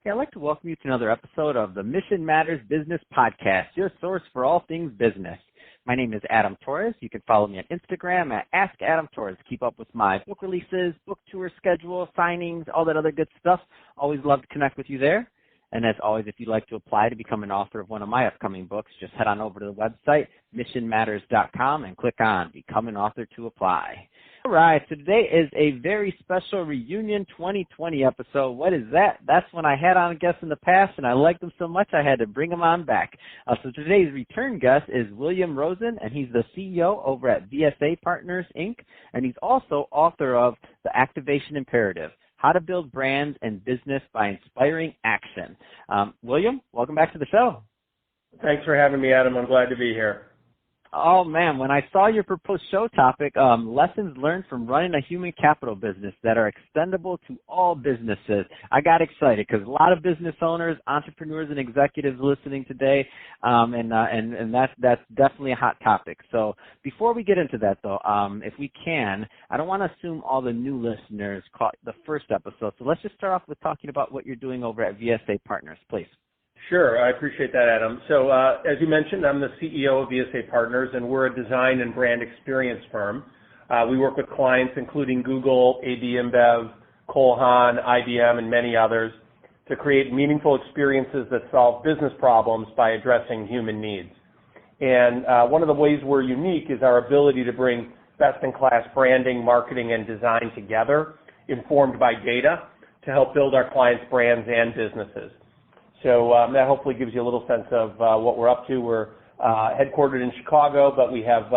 Hey, I'd like to welcome you to another episode of the Mission Matters Business Podcast, your source for all things business. My name is Adam Torres. You can follow me on Instagram at AskAdamTorres. Keep up with my book releases, book tour schedule, signings, all that other good stuff. Always love to connect with you there. And as always, if you'd like to apply to become an author of one of my upcoming books, just head on over to the website, missionmatters.com, and click on Become an Author to apply. All right, so today is a very special Reunion 2020 episode. What is that? That's when I had on guests in the past, and I liked them so much I had to bring them on back. So today's return guest is William Rosen, and he's the CEO over at VSA Partners, Inc., and he's also author of The Activation Imperative: How to Build Brands and Business by Inspiring Action. William, welcome back to the show. Thanks for having me, Adam. I'm glad to be here. Oh, man, when I saw your proposed show topic, lessons learned from running a human capital business that are extendable to all businesses, I got excited because a lot of business owners, entrepreneurs, and executives listening today, and that's definitely a hot topic. So before we get into that, though, if we can, I don't want to assume all the new listeners caught the first episode. So let's just start off with talking about what you're doing over at VSA Partners, please. Sure. I appreciate that, Adam. So as you mentioned, I'm the CEO of VSA Partners, and we're a design and brand experience firm. We work with clients including Google, AB InBev, Cole Haan, IBM, and many others to create meaningful experiences that solve business problems by addressing human needs. And one of the ways we're unique is our ability to bring best-in-class branding, marketing, and design together, informed by data, to help build our clients' brands and businesses. So that hopefully gives you a little sense of what we're up to. We're headquartered in Chicago, but we have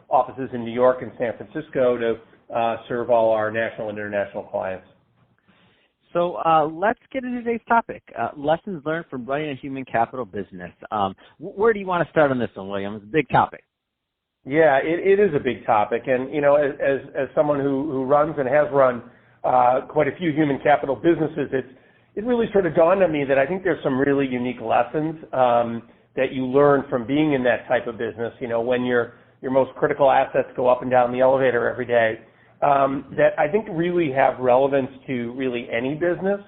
offices in New York and San Francisco to serve all our national and international clients. So let's get into today's topic, lessons learned from running a human capital business. Where do you want to start on this one, William? It's a big topic. Yeah, it is a big topic. And, you know, as someone who runs and has run quite a few human capital businesses, it really sort of dawned on me that I think there's some really unique lessons that you learn from being in that type of business. You know, when your most critical assets go up and down the elevator every day, that I think really have relevance to really any business.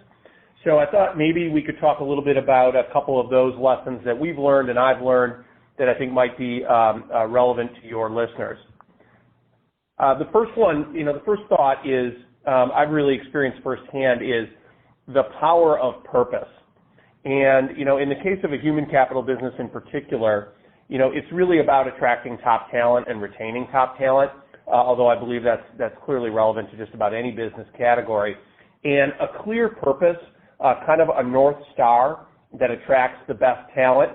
So I thought maybe we could talk a little bit about a couple of those lessons that we've learned and I've learned that I think might be relevant to your listeners. The first one, you know, the first thought is I've really experienced firsthand is the power of purpose. And, you know, in the case of a human capital business in particular, you know, it's really about attracting top talent and retaining top talent, although I believe that's clearly relevant to just about any business category. And a clear purpose, kind of a North Star that attracts the best talent,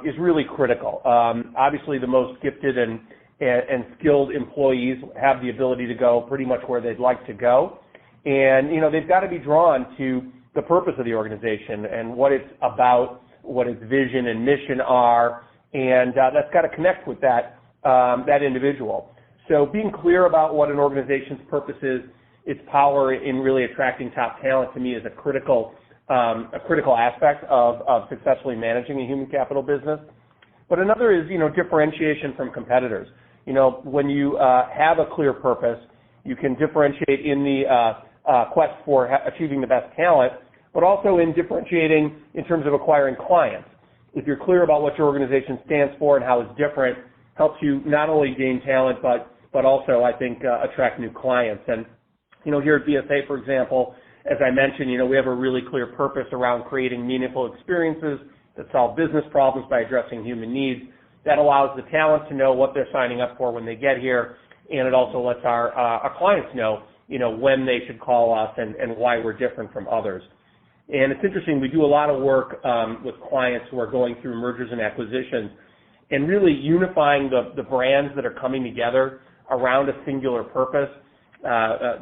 is really critical. Obviously, the most gifted and skilled employees have the ability to go pretty much where they'd like to go. And, you know, they've got to be drawn to the purpose of the organization and what it's about, what its vision and mission are, and that's got to connect with that individual. So being clear about what an organization's purpose is, its power in really attracting top talent, to me is a critical aspect of successfully managing a human capital business. But another is, you know, differentiation from competitors. You know, when you have a clear purpose, you can differentiate in the quest for achieving the best talent, but also in differentiating in terms of acquiring clients. If you're clear about what your organization stands for and how it's different, helps you not only gain talent, but also, I think, attract new clients. And, you know, here at VSA, for example, as I mentioned, you know, we have a really clear purpose around creating meaningful experiences that solve business problems by addressing human needs. That allows the talent to know what they're signing up for when they get here, and it also lets our clients know, you know, when they should call us and why we're different from others. And it's interesting, we do a lot of work with clients who are going through mergers and acquisitions and really unifying the brands that are coming together around a singular purpose.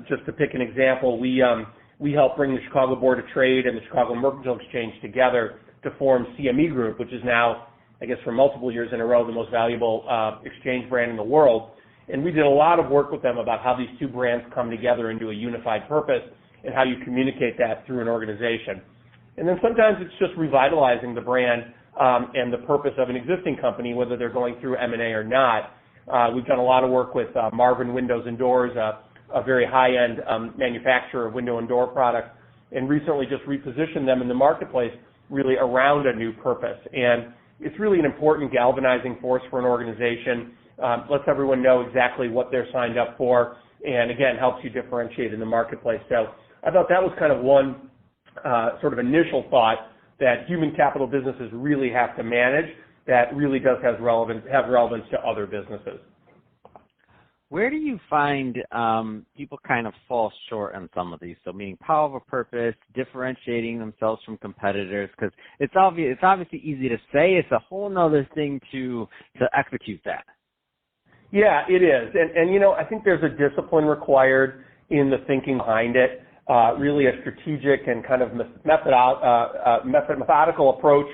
Just to pick an example, we help bring the Chicago Board of Trade and the Chicago Mercantile Exchange together to form CME Group, which is now, I guess for multiple years in a row, the most valuable exchange brand in the world. And we did a lot of work with them about how these two brands come together into a unified purpose and how you communicate that through an organization. And then sometimes it's just revitalizing the brand and the purpose of an existing company, whether they're going through M&A or not. We've done a lot of work with Marvin Windows and Doors, a very high-end manufacturer of window and door products, and recently just repositioned them in the marketplace really around a new purpose. And it's really an important galvanizing force for an organization. Lets everyone know exactly what they're signed up for, and again, helps you differentiate in the marketplace. So I thought that was kind of one sort of initial thought that human capital businesses really have to manage that really does have relevance to other businesses. Where do you find people kind of fall short on some of these? So meaning power of a purpose, differentiating themselves from competitors, because it's obviously easy to say. It's a whole nother thing to execute that. Yeah, it is. And I think there's a discipline required in the thinking behind it, really a strategic and kind of methodical approach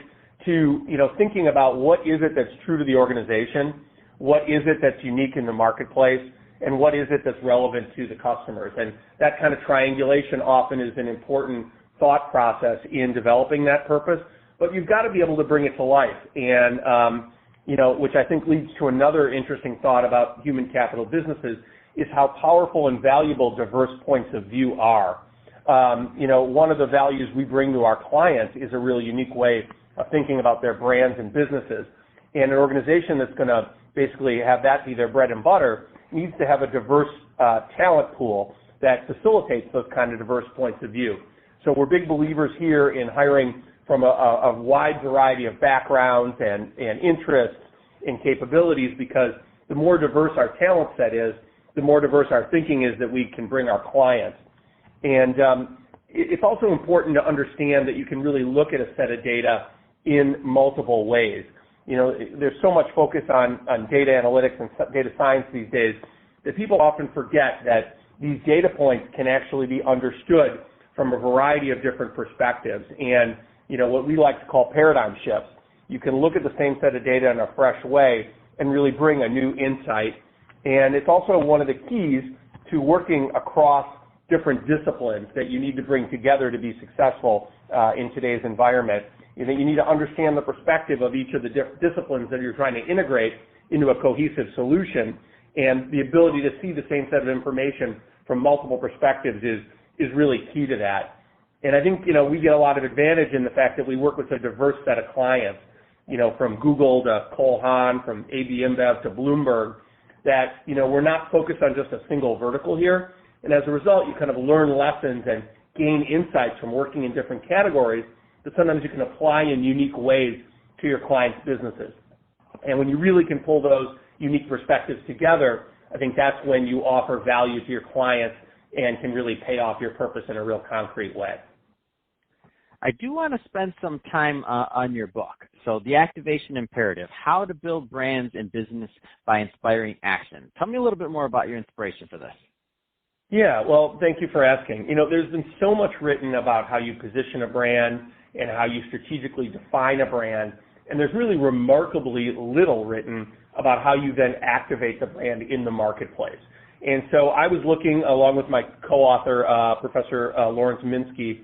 to, thinking about what is it that's true to the organization, what is it that's unique in the marketplace, and what is it that's relevant to the customers. And that kind of triangulation often is an important thought process in developing that purpose, but you've got to be able to bring it to life. And, which I think leads to another interesting thought about human capital businesses is how powerful and valuable diverse points of view are. One of the values we bring to our clients is a really unique way of thinking about their brands and businesses. And an organization that's going to basically have that be their bread and butter needs to have a diverse talent pool that facilitates those kind of diverse points of view. So we're big believers here in hiring from a wide variety of backgrounds and interests and capabilities, because the more diverse our talent set is, the more diverse our thinking is that we can bring our clients. And it's also important to understand that you can really look at a set of data in multiple ways. There's so much focus on data analytics and data science these days that people often forget that these data points can actually be understood from a variety of different perspectives. And, what we like to call paradigm shifts. You can look at the same set of data in a fresh way and really bring a new insight. And it's also one of the keys to working across different disciplines that you need to bring together to be successful in today's environment. You need to understand the perspective of each of the disciplines that you're trying to integrate into a cohesive solution, and the ability to see the same set of information from multiple perspectives is really key to that. And I think, we get a lot of advantage in the fact that we work with a diverse set of clients, from Google to Cole Haan, from AB InBev to Bloomberg, that, we're not focused on just a single vertical here. And as a result, you kind of learn lessons and gain insights from working in different categories that sometimes you can apply in unique ways to your clients' businesses. And when you really can pull those unique perspectives together, I think that's when you offer value to your clients and can really pay off your purpose in a real concrete way. I do want to spend some time on your book. So The Activation Imperative, How to Build Brands in Business by Inspiring Action. Tell me a little bit more about your inspiration for this. Yeah, well, thank you for asking. There's been so much written about how you position a brand and how you strategically define a brand, and there's really remarkably little written about how you then activate the brand in the marketplace. And so I was looking, along with my co-author, Professor Lawrence Minsky,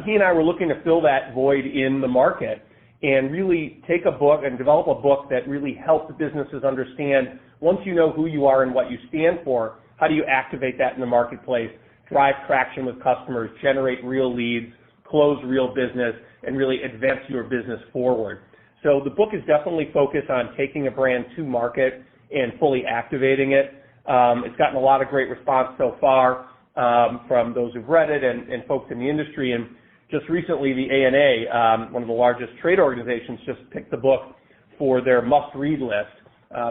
he and I were looking to fill that void in the market and really take a book and develop a book that really helped businesses understand, once you know who you are and what you stand for, how do you activate that in the marketplace, drive traction with customers, generate real leads, close real business, and really advance your business forward. So the book is definitely focused on taking a brand to market and fully activating it. It's gotten a lot of great response so far from those who've read it and folks in the industry. And just recently, the ANA, one of the largest trade organizations, just picked the book for their must-read list.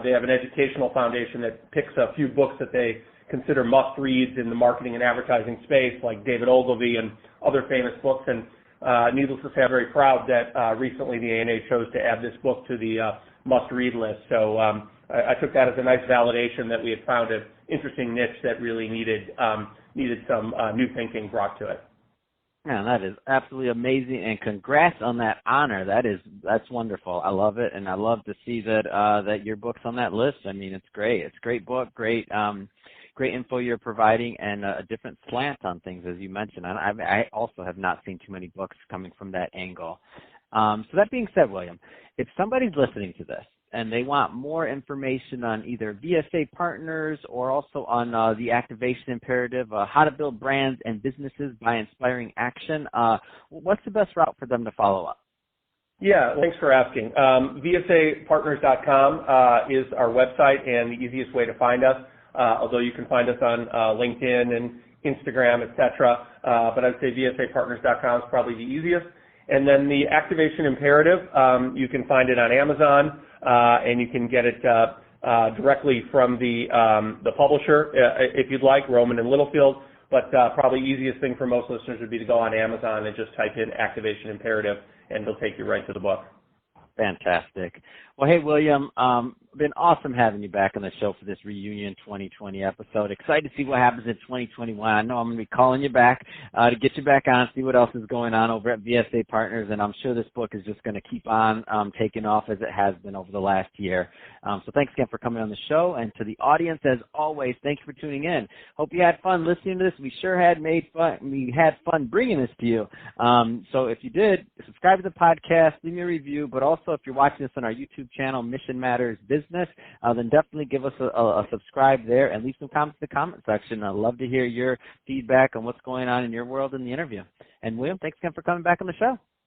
They have an educational foundation that picks a few books that they consider must-reads in the marketing and advertising space, like David Ogilvy and other famous books. And needless to say, I'm very proud that recently the ANA chose to add this book to the must-read list. So I took that as a nice validation that we had found an interesting niche that really needed some new thinking brought to it. Man, that is absolutely amazing, and congrats on that honor. That's wonderful. I love it, and I love to see that your book's on that list. I mean, it's great. It's a great book, great info you're providing, and a different slant on things, as you mentioned. I also have not seen too many books coming from that angle. So that being said, William, if somebody's listening to this and they want more information on either VSA Partners or also on the Activation Imperative, how to build brands and businesses by inspiring action, what's the best route for them to follow up? Yeah, thanks for asking. VSApartners.com is our website and the easiest way to find us, although you can find us on LinkedIn and Instagram, et cetera. But I'd say VSApartners.com is probably the easiest. And then the Activation Imperative, you can find it on Amazon, and you can get it directly from the publisher, if you'd like, Roman and Littlefield. But probably easiest thing for most listeners would be to go on Amazon and just type in Activation Imperative, and it'll take you right to the book. Fantastic. Well, hey, William, been awesome having you back on the show for this reunion 2020 episode. Excited to see what happens in 2021. I know I'm going to be calling you back to get you back on, see what else is going on over at VSA Partners, and I'm sure this book is just going to keep on taking off as it has been over the last year. So thanks again for coming on the show, and to the audience, as always, thanks for tuning in. Hope you had fun listening to this. We sure had fun bringing this to you. So if you did, subscribe to the podcast, leave me a review, but also if you're watching this on our YouTube channel, Mission Matters Business, then definitely give us a subscribe there and leave some comments in the comment section. I'd love to hear your feedback on what's going on in your world in the interview. And William, thanks again for coming back on the show.